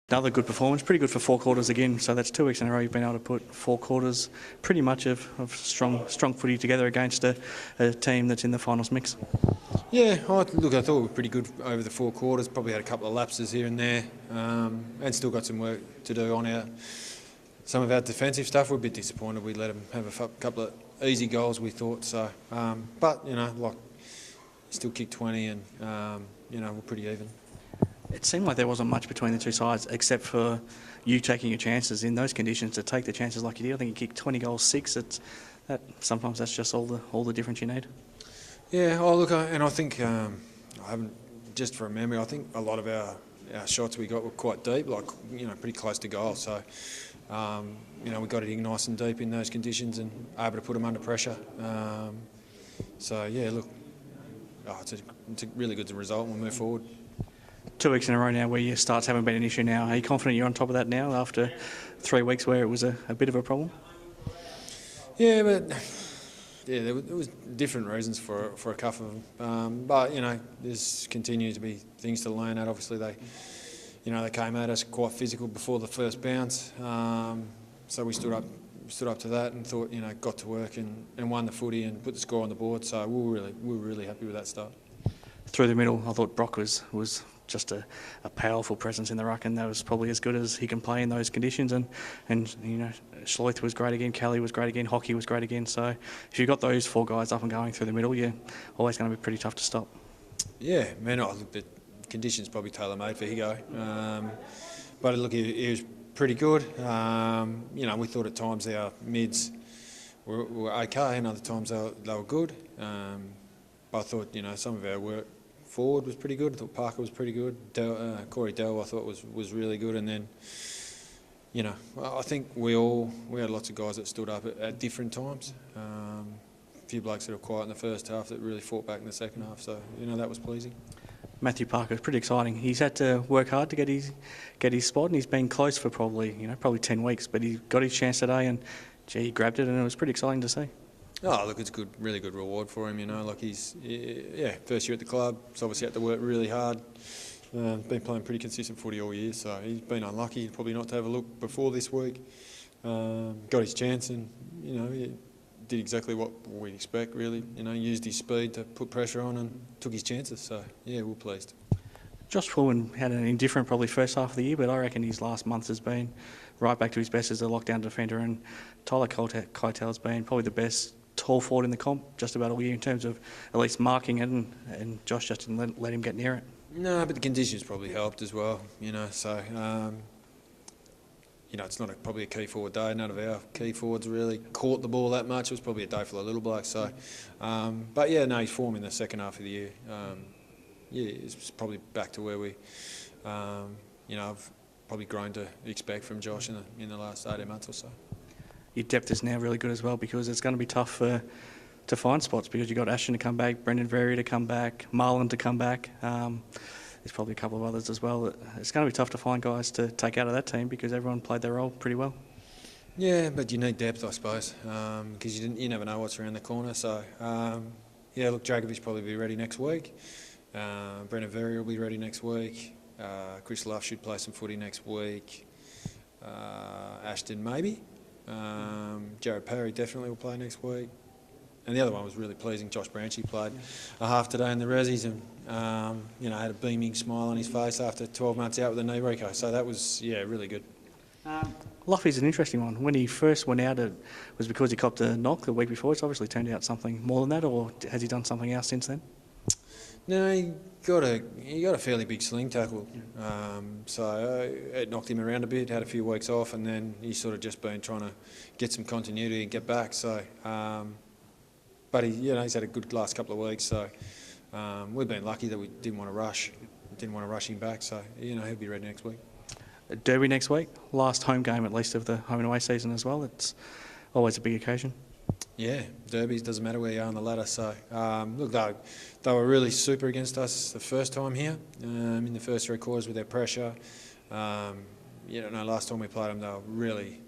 Another good performance, pretty good for 4 quarters again. So that's 2 weeks in a row you've been able to put 4 quarters pretty much of strong footy together against a team that's in the finals mix. Yeah, I thought we were pretty good over the 4 quarters. Probably had a couple of lapses here and there, and still got some work to do on some of our defensive stuff. We're a bit disappointed we let them have a couple of easy goals, we thought. So, but still kicked 20, and we're pretty even. It seemed like there wasn't much between the two sides except for you taking your chances in those conditions. To take the chances like you did, I think you kicked 20 goals, 6. Sometimes that's just all the difference you need. Yeah, and I think I haven't, just from memory, I think a lot of our shots we got were quite deep, pretty close to goal. So we got it in nice and deep in those conditions and able to put them under pressure. It's a really good result and we'll move forward. 2 weeks in a row now where your starts haven't been an issue now. Are you confident you're on top of that now after 3 weeks where it was a bit of a problem? Yeah, but there was different reasons for a couple of them. But there's continued to be things to learn at. Obviously they came at us quite physical before the first bounce. So we stood up to that and thought, got to work and won the footy and put the score on the board. So we were really happy with that start. Through the middle, I thought Brock was just a powerful presence in the ruck, and that was probably as good as he can play in those conditions. And Schleith was great again, Curley was great again, Hockey was great again. So if you've got those 4 guys up and going through the middle, you're always going to be pretty tough to stop. Yeah, man, I look, the conditions probably tailor-made for Higo. But look, he was pretty good. We thought at times our mids were okay, and other times they were good. But I thought, some of our work forward was pretty good. I thought Parker was pretty good. Corey Dell I thought was really good. And then, I think we had lots of guys that stood up at different times. A few blokes that were quiet in the first half that really fought back in the second half. So, that was pleasing. Matthew Parker is pretty exciting. He's had to work hard to get his spot, and he's been close for probably 10 weeks. But he got his chance today, and he grabbed it, and it was pretty exciting to see. Oh, look, it's good, really good reward for him, he's first year at the club, he's obviously had to work really hard, been playing pretty consistent footy all year, so he's been unlucky probably not to have a look before this week. Got his chance and, he did exactly what we'd expect really, used his speed to put pressure on and took his chances, so yeah, we're pleased. Josh Pullman had an indifferent probably first half of the year, but I reckon his last month has been right back to his best as a lockdown defender, and Tyler Keitel's been probably the best tall forward in the comp just about all year in terms of at least marking it, and Josh just didn't let him get near it. No, but the conditions probably helped as well, so it's not probably a key forward day. None of our key forwards really caught the ball that much. It was probably a day full of little blokes. So, but yeah, no, his form in the second half of the year, it's probably back to where we, I've probably grown to expect from Josh in the last 18 months or so. Your depth is now really good as well, because it's going to be tough to find spots, because you've got Ashton to come back, Brendan Verrier to come back, Marlon to come back. There's probably a couple of others as well. It's going to be tough to find guys to take out of that team because everyone played their role pretty well. Yeah, but you need depth, I suppose, because you never know what's around the corner. So, look, Dragovich probably be ready next week. Brendan Verrier will be ready next week. Chris Luff should play some footy next week. Ashton maybe. Jared Parry definitely will play next week. And the other one was really pleasing. Josh Branchy played a half today in the Rezzies and, had a beaming smile on his face after 12 months out with a knee reco. So that was, really good. Luffy's an interesting one. When he first went out, it was because he copped a knock the week before. It's obviously turned out something more than that, or has he done something else since then? No, he got a fairly big sling tackle, so it knocked him around a bit. Had a few weeks off, and then he's sort of just been trying to get some continuity and get back. So, but he's had a good last couple of weeks. So we've been lucky that we didn't want to rush him back. So he'll be ready next week. Derby next week, last home game at least of the home and away season as well. It's always a big occasion. Yeah, derbies, doesn't matter where you are on the ladder. So, look, they were really super against us the first time here, in the first 3 quarters with their pressure. Last time we played them, they were really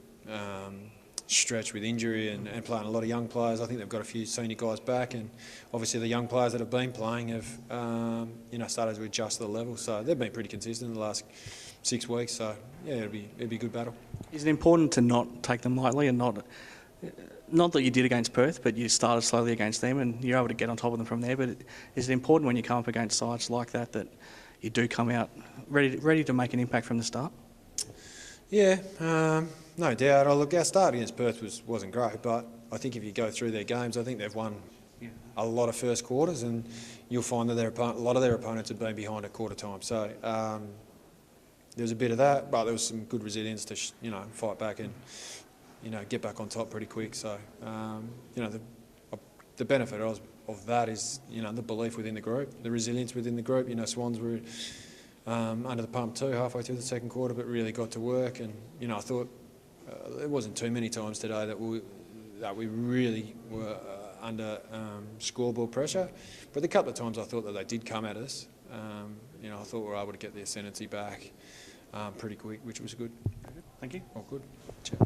stretched with injury and playing a lot of young players. I think they've got a few senior guys back, and obviously the young players that have been playing have, started to adjust to the level. So they've been pretty consistent in the last 6 weeks. So yeah, it'd be a good battle. Is it important to not take them lightly and not that you did against Perth, but you started slowly against them and you're able to get on top of them from there? But is it important when you come up against sides like that that you do come out ready to make an impact from the start? Yeah, no doubt. Look, our start against Perth wasn't great, but I think if you go through their games, I think they've won a lot of first quarters, and you'll find that a lot of their opponents have been behind at quarter time. So there's a bit of that, but there was some good resilience to fight back and get back on top pretty quick. So the benefit of that is the belief within the group, the resilience within the group. Swans were under the pump too halfway through the second quarter, but really got to work. And I thought there wasn't too many times today that we really were under scoreboard pressure. But the couple of times I thought that they did come at us, I thought we were able to get the ascendancy back pretty quick, which was good. Thank you. All good. Ciao.